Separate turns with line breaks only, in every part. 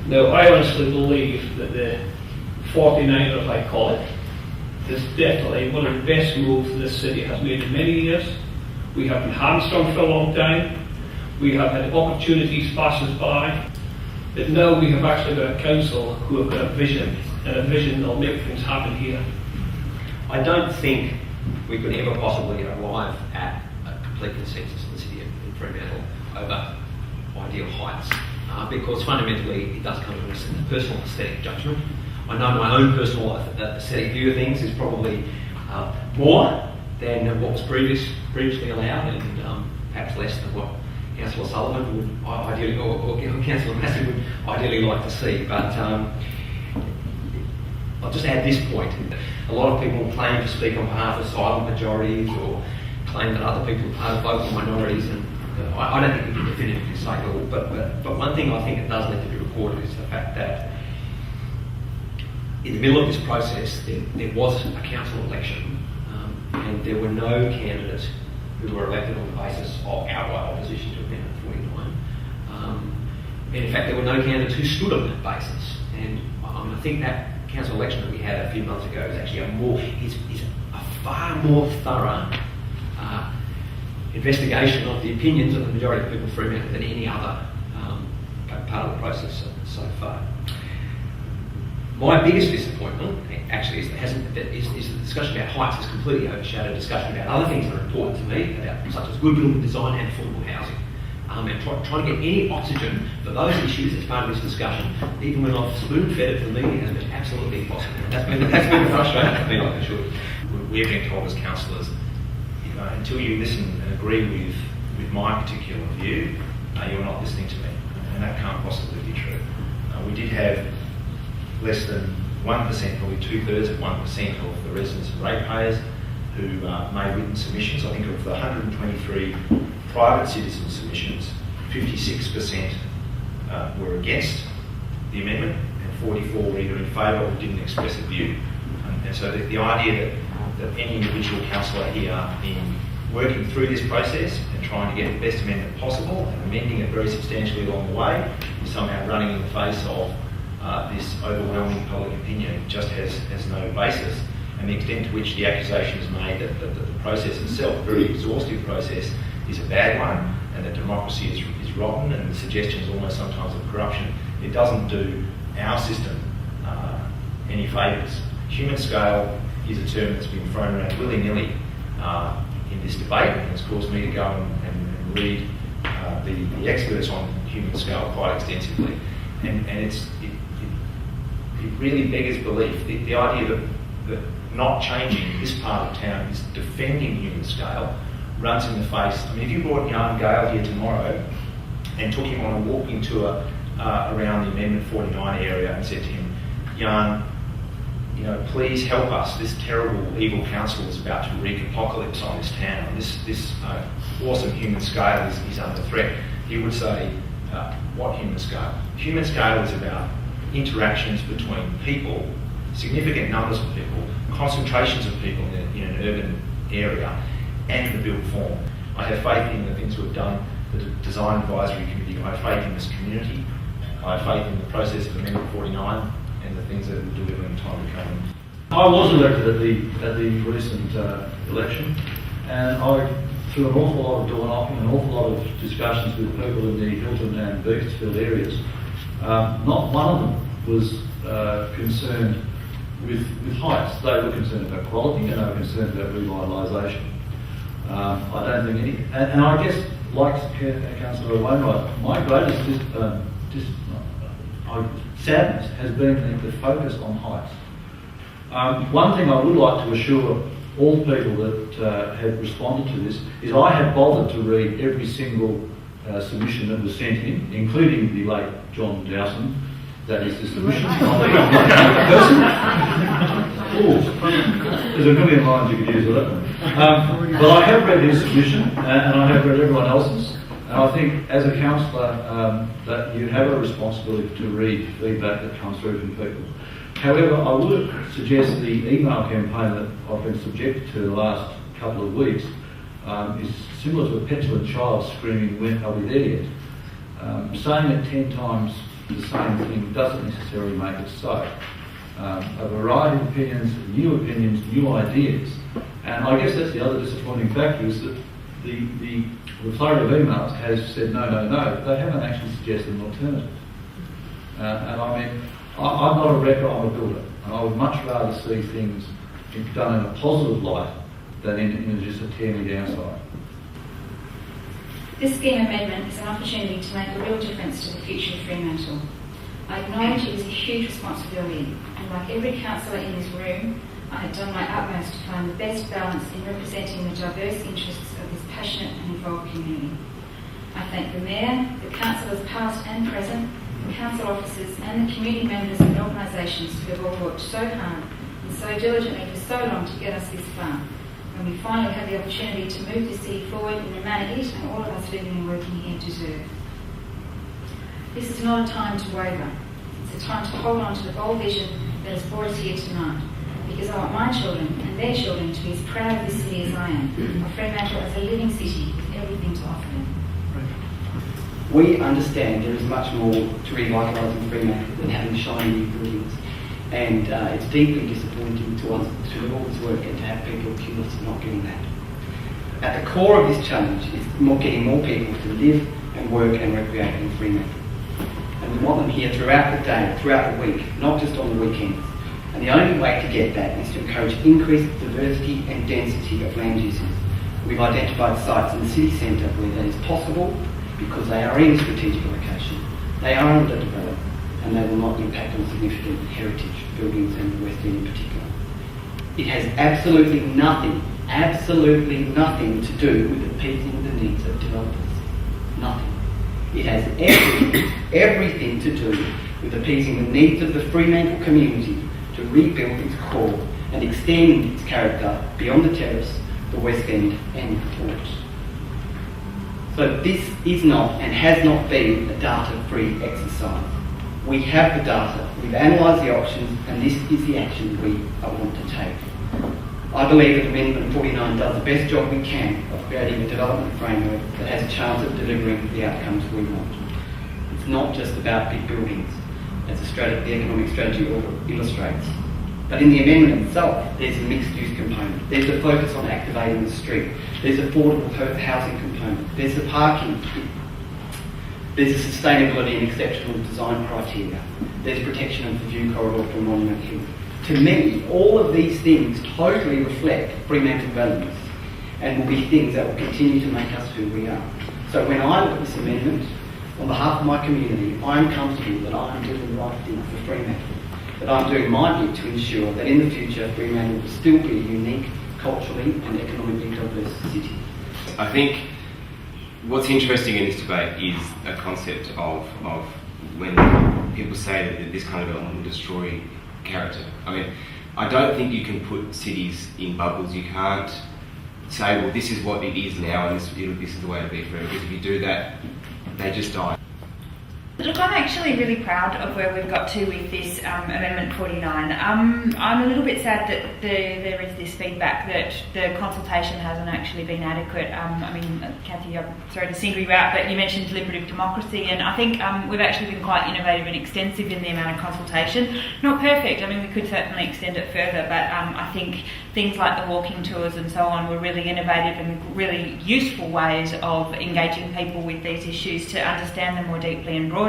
Now, I honestly believe that the 49er, as I call it, is definitely one of the best moves this city has made in many years. We have been hamstrung for a long time. We have had opportunities pass us by. But now we have actually got a council who have got a vision, and a vision that will make things happen here.
I don't think we could ever possibly arrive at a complete consensus in the city of Fremantle over ideal heights, because fundamentally it does come to a personal aesthetic judgment. I know my own personal aesthetic view of things is probably more than what was previously allowed, and perhaps less than what Councillor Sullivan would ideally, or Councillor Massey would ideally like to see. But I'll just add this point. A lot of people claim to speak on behalf of silent majorities, or claim that other people are vocal minorities, and I don't think we can definitively say it all. But one thing I think that does need to be recorded is the fact that in the middle of this process, there was a council election, and there were no candidates who were elected on the basis of outright opposition to Amendment 49. And in fact, there were no candidates who stood on that basis. And I think that council election that we had a few months ago is actually a far more thorough investigation of the opinions of the majority of people in Fremantle than any other part of the process so far. My biggest disappointment actually is the discussion about heights has completely overshadowed discussion about other things that are important to me, such as good building design and affordable housing. And trying to get any oxygen for those issues as part of this discussion, even when I've spoon-fed it to the media, has been absolutely impossible. That's been frustrating for me, like I should.
We're being told as councillors, until you listen and agree with my particular view, you're not listening to me, and that can't possibly be true. We did have less than 1%, probably 2/3 of 1% of the residents and ratepayers who made written submissions. I think of the 123 private citizen submissions, 56% were against the amendment, and 44 were either in favour or didn't express a view. And so the idea that any individual councillor here, in working through this process and trying to get the best amendment possible and amending it very substantially along the way, is somehow running in the face of this overwhelming public opinion, just has no basis. And the extent to which the accusation is made that the process itself, a very exhaustive process, is a bad one, and that democracy is rotten, and the suggestions almost sometimes of corruption, it doesn't do our system any favours. Human scale is a term that's been thrown around willy-nilly in this debate, and it's caused me to go and read the experts on human scale quite extensively. And it really beggars belief. The idea that not changing this part of town is defending human scale runs in the face. I mean, if you brought Jan Gale here tomorrow and took him on a walking tour around the Amendment 49 area and said to him, Jan, please help us. This terrible, evil council is about to wreak apocalypse on this town. This awesome human scale is under threat. He would say, what human scale? Human scale is about interactions between people, significant numbers of people, concentrations of people in an urban area, and the built form. I have faith in the things we've done, the Design Advisory Committee. I have faith in this community. I have faith in the process of Amendment 49 and the things that it will deliver in time to come.
I was elected at the recent election, and I, through an awful lot of door knocking, an awful lot of discussions with people in the Hilton and Beaconsfield areas, not one of them was concerned with heights. They were concerned about quality, and they were concerned about revitalisation. I don't think any, and I guess, like Councillor Wainwright, my greatest sadness has been the focus on heights. One thing I would like to assure all people that have responded to this is I have bothered to read every single submission that was sent in, including the late John Dowson. That is the submission, not the person. There's a million lines you could use with it. But I have read his submission, and I have read everyone else's. And I think, as a councillor, that you have a responsibility to read feedback that comes through from people. However, I would suggest the email campaign that I've been subjected to the last couple of weeks is similar to a petulant child screaming, "When are we there yet?" Saying it 10 times the same thing doesn't necessarily make it so. A variety of opinions, new ideas. And I guess that's the other disappointing factor, is that the flurry of emails has said no. They haven't actually suggested an alternative. And I mean, I'm not a wrecker, I'm a builder. And I would much rather see things done in a positive light than in just a tear me down side.
This scheme amendment is an opportunity to make a real difference to the future of Fremantle. I acknowledge it is a huge responsibility, and like every councillor in this room, I have done my utmost to find the best balance in representing the diverse interests of this passionate and involved community. I thank the Mayor, the councillors past and present, the council officers and the community members and organisations who have all worked so hard and so diligently for so long to get us this far, when we finally have the opportunity to move the city forward in a manner it and all of us living and working here deserve. This is not a time to waver. It's a time to hold on to the bold vision that has brought us here tonight, because I want my children and their children to be as proud of this city as I am, of Fremantle as a living city with everything to offer them.
We understand there is much more to revitalising Fremantle than having shiny new buildings, and it's deeply disappointing to us to do all this work and to have people accuse us of not getting that. At the core of this challenge is getting more people to live and work and recreate in Fremantle. And we want them here throughout the day, throughout the week, not just on the weekends. And the only way to get that is to encourage increased diversity and density of land uses. We've identified sites in the city centre where that is possible because they are in a strategic location. They are underdeveloped and they will not impact on significant heritage buildings and the West End in particular. It has absolutely nothing to do with appeasing the needs of developers. Nothing. It has everything to do with appeasing the needs of the Fremantle community to rebuild its core and extend its character beyond the terrace, the West End and the Port. So this is not and has not been a data-free exercise. We have the data, we've analysed the options, and this is the action we want to take. I believe that Amendment 49 does the best job we can of creating a development framework that has a chance of delivering the outcomes we want. It's not just about big buildings, as the economic strategy illustrates. But in the amendment itself, there's a mixed-use component. There's a focus on activating the street. There's affordable housing component. There's the parking. There's a sustainability and exceptional design criteria. There's protection of the view corridor from Monument Hill. To me, all of these things totally reflect Fremantle values and will be things that will continue to make us who we are. So when I look at this amendment, on behalf of my community, I'm comfortable that I'm doing the right thing for Fremantle, that I'm doing my bit to ensure that in the future Fremantle will still be a unique, culturally and economically diverse city.
I think what's interesting in this debate is a concept of when people say that this kind of development will destroy character. I mean, I don't think you can put cities in bubbles. You can't say, well, this is what it is now and this is the way it'll be forever, because if you do that, they just die.
Look, I'm actually really proud of where we've got to with this Amendment 49. I'm a little bit sad that there is this feedback that the consultation hasn't actually been adequate. I mean, Kathy, I'm sorry to single you out, but you mentioned deliberative democracy, and I think we've actually been quite innovative and extensive in the amount of consultation. Not perfect, I mean, we could certainly extend it further, but I think things like the walking tours and so on were really innovative and really useful ways of engaging people with these issues to understand them more deeply and broadly.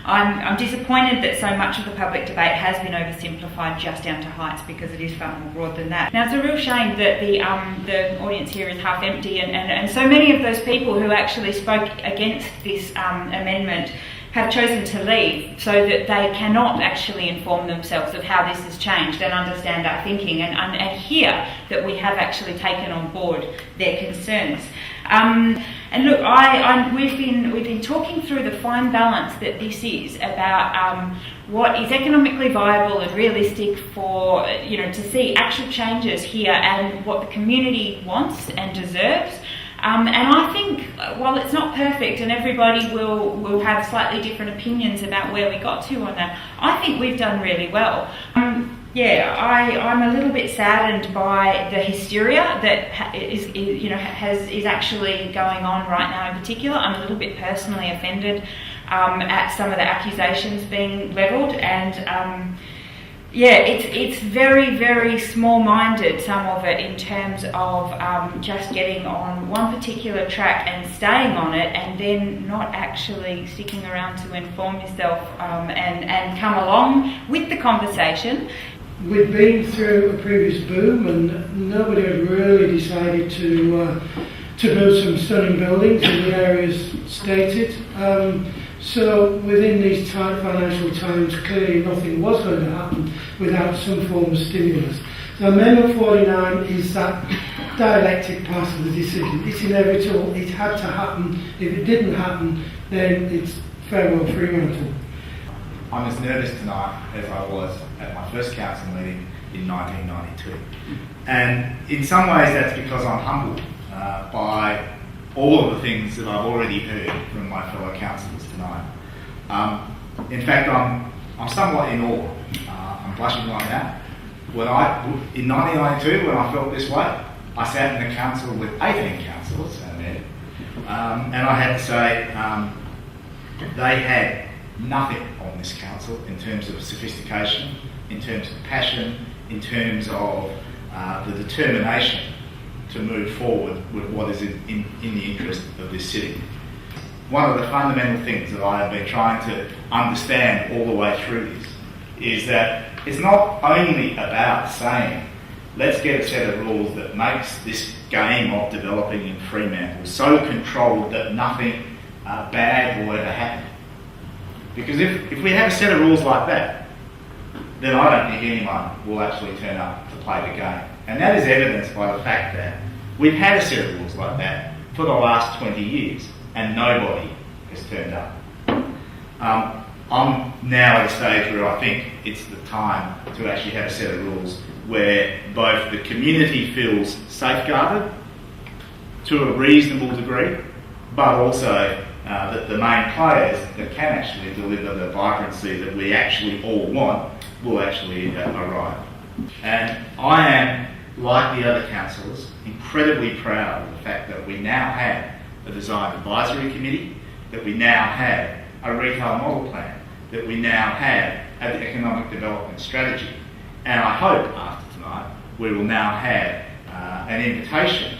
I'm disappointed that so much of the public debate has been oversimplified just down to heights, because it is far more broad than that. Now, it's a real shame that the audience here is half empty, and so many of those people who actually spoke against this amendment have chosen to leave so that they cannot actually inform themselves of how this has changed and understand our thinking and hear that we have actually taken on board their concerns. And look, we've been talking through the fine balance that this is about what is economically viable and realistic for to see actual changes here, and what the community wants and deserves. And I think, while it's not perfect and everybody will have slightly different opinions about where we got to on that, I think we've done really well. I'm a little bit saddened by the hysteria that is actually going on right now in particular. I'm a little bit personally offended at some of the accusations being levelled, and it's very, very small-minded, some of it, in terms of just getting on one particular track and staying on it, and then not actually sticking around to inform yourself and come along with the conversation.
We'd been through a previous boom, and nobody had really decided to build some stunning buildings in the areas stated. So within these tight financial times, clearly nothing was going to happen without some form of stimulus. So Amendment 49 is that dialectic part of the decision. It's inevitable, it had to happen. If it didn't happen, then it's farewell Fremantle.
I'm as nervous tonight as I was at my first council meeting in 1992. And in some ways that's because I'm humbled by all of the things that I've already heard from my fellow councillors tonight. In fact, I'm somewhat in awe. I'm blushing right now. In 1992, when I felt this way, I sat in the council with 18 councillors and I had to say they had nothing on this council in terms of sophistication, in terms of passion, in terms of the determination to move forward with what is in the interest of this city. One of the fundamental things that I have been trying to understand all the way through this is that it's not only about saying, let's get a set of rules that makes this game of developing in Fremantle so controlled that nothing bad will ever happen. Because if we have a set of rules like that, then I don't think anyone will actually turn up to play the game. And that is evidenced by the fact that we've had a set of rules like that for the last 20 years and nobody has turned up. I'm now at a stage where I think it's the time to actually have a set of rules where both the community feels safeguarded to a reasonable degree, but also that the main players that can actually deliver the vibrancy that we actually all want will actually arrive. And I am, like the other councillors, incredibly proud of the fact that we now have a design advisory committee, that we now have a retail model plan, that we now have an economic development strategy. And I hope after tonight we will now have an invitation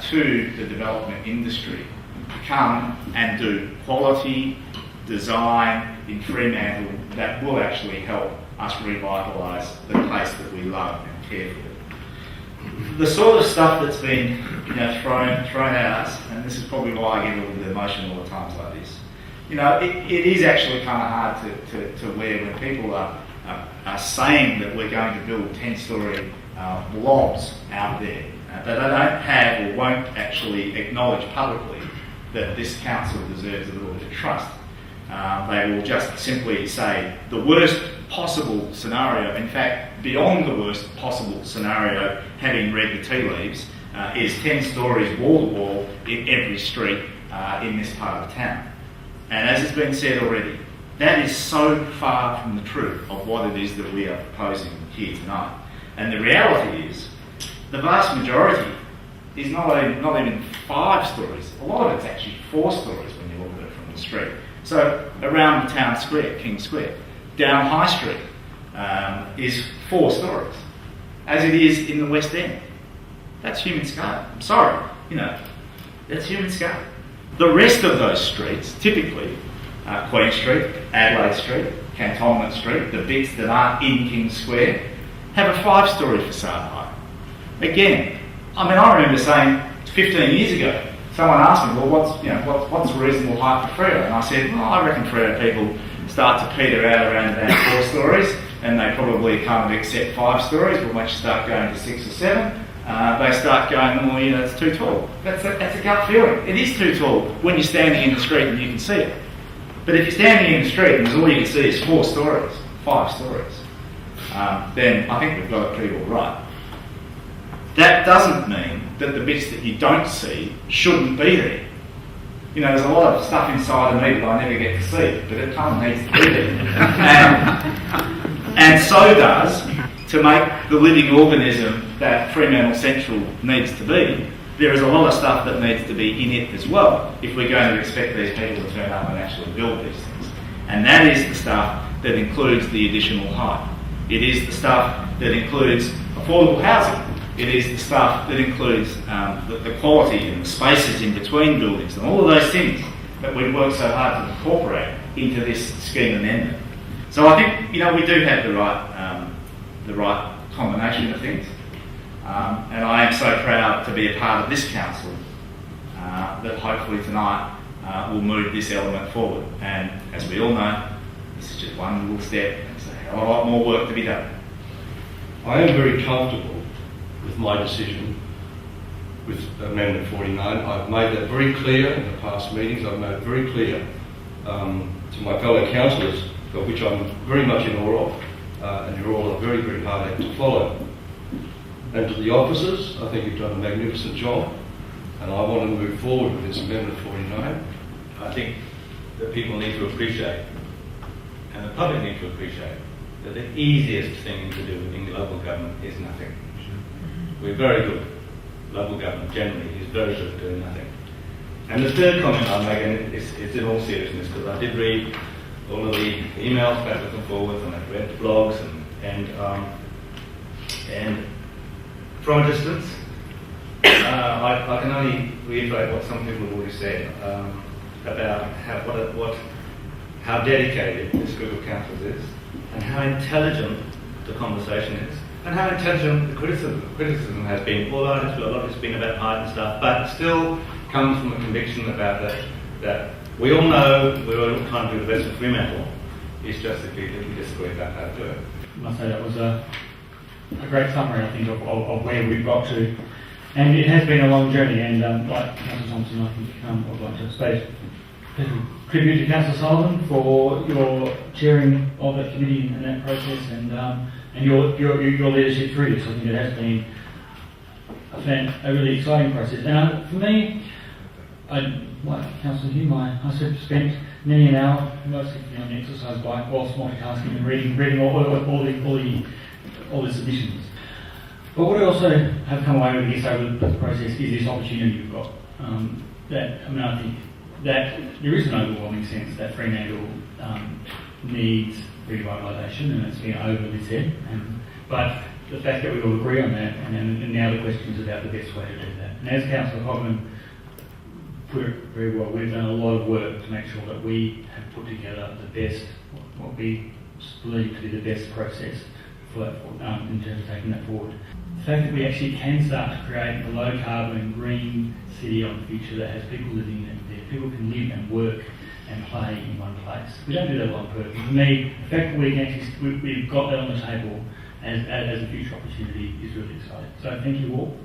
to the development industry to come and do quality design in Fremantle that will actually help us revitalise the place that we love and care for. The sort of stuff that's been thrown at us, and this is probably why I get a little bit emotional at times like this, it is actually kind of hard to wear when people are saying that we're going to build 10-storey blobs out there that they don't have or won't actually acknowledge publicly that this council deserves a little bit of trust. They will just simply say the worst possible scenario, in fact, beyond the worst possible scenario, having read the tea leaves, is 10 stories wall to wall in every street in this part of town. And as has been said already, that is so far from the truth of what it is that we are proposing here tonight. And the reality is, the vast majority is not even 5 stories. A lot of it's actually 4 stories when you look at it from the street. So around the town square, King Square, down High Street is 4 stories, as it is in the West End. That's human scale. I'm sorry, that's human scale. The rest of those streets, typically Queen Street, Adelaide Street, Cantonment Street, the bits that aren't in King Square, have a 5-storey facade height. Again, I remember saying 15 years ago, someone asked me, well, what's a reasonable height for Freo? And I said, I reckon Freo people start to peter out around about 4 stories, and they probably kind of accept 5 stories, but once you start going to 6 or 7, they start going, it's too tall. That's a gut feeling. It is too tall when you're standing in the street and you can see it. But if you're standing in the street and all you can see is 4 stories, 5 stories, then I think we've got it pretty well right. That doesn't mean that the bits that you don't see shouldn't be there. There's a lot of stuff inside of me that I never get to see, but it kind of needs to be there. And so does, to make the living organism that Fremantle Central needs to be, there is a lot of stuff that needs to be in it as well if we're going to expect these people to turn up and actually build these things. And that is the stuff that includes the additional height. It is the stuff that includes affordable housing. It is the stuff that includes the quality and the spaces in between buildings and all of those things that we've worked so hard to incorporate into this scheme amendment. So I think, you know, we do have the right combination of things. And I am so proud to be a part of this council that hopefully tonight will move this element forward. And as we all know, this is just one little step. There's a hell of a lot more work to be done.
I am very comfortable with my decision with Amendment 49. I've made that very clear in the past meetings. I've made it very clear to my fellow councillors, of which I'm very much in awe of, and you're all a very, very hard act to follow. And to the officers, I think you've done a magnificent job, and I want to move forward with this Amendment 49.
I think that people need to appreciate, and the public need to appreciate, that the easiest thing to do in local government is nothing. We're very good. Local government generally is very good at doing nothing. And the third comment I'm making is in all seriousness, because I did read all of the emails backwards and forwards, and I've read the blogs, and from a distance, I can only reiterate what some people have already said about how dedicated this group of councillors is, and how intelligent the conversation is, and how intelligent the criticism has been. Although a lot of it's been about height and stuff, but still comes from a conviction about that we all know we're all trying to do the best for Fremantle. It's just that we disagree about how to do it.
I must say that was a great summary, I think, of where we've got to. And it has been a long journey, and like Councillor Thompson, I think I'd like to say tribute to Councillor Sullivan for your chairing of that committee and that process, and your leadership through this. I think it has been a really exciting process. Now, for me, like Councillor Hume, I spent nearly an hour mostly on the exercise bike whilst multitasking and reading all the submissions. But what I also have come away with this over the process is this opportunity we've got. I think that there is an overwhelming sense that Fremantle needs revitalisation, and it's been over this head. But the fact that we all agree on that, and now the question is about the best way to do that. And as Councillor Cogman put it very well, we've done a lot of work to make sure that we have put together the best, what we believe to be the best process for that, in terms of taking that forward. The fact that we actually can start to create a low carbon, green city of the future that has people living in it, there people can live and work and play in one place. We don't do that on purpose. For me, the fact that we've got that on the table as a future opportunity is really exciting. So thank you all.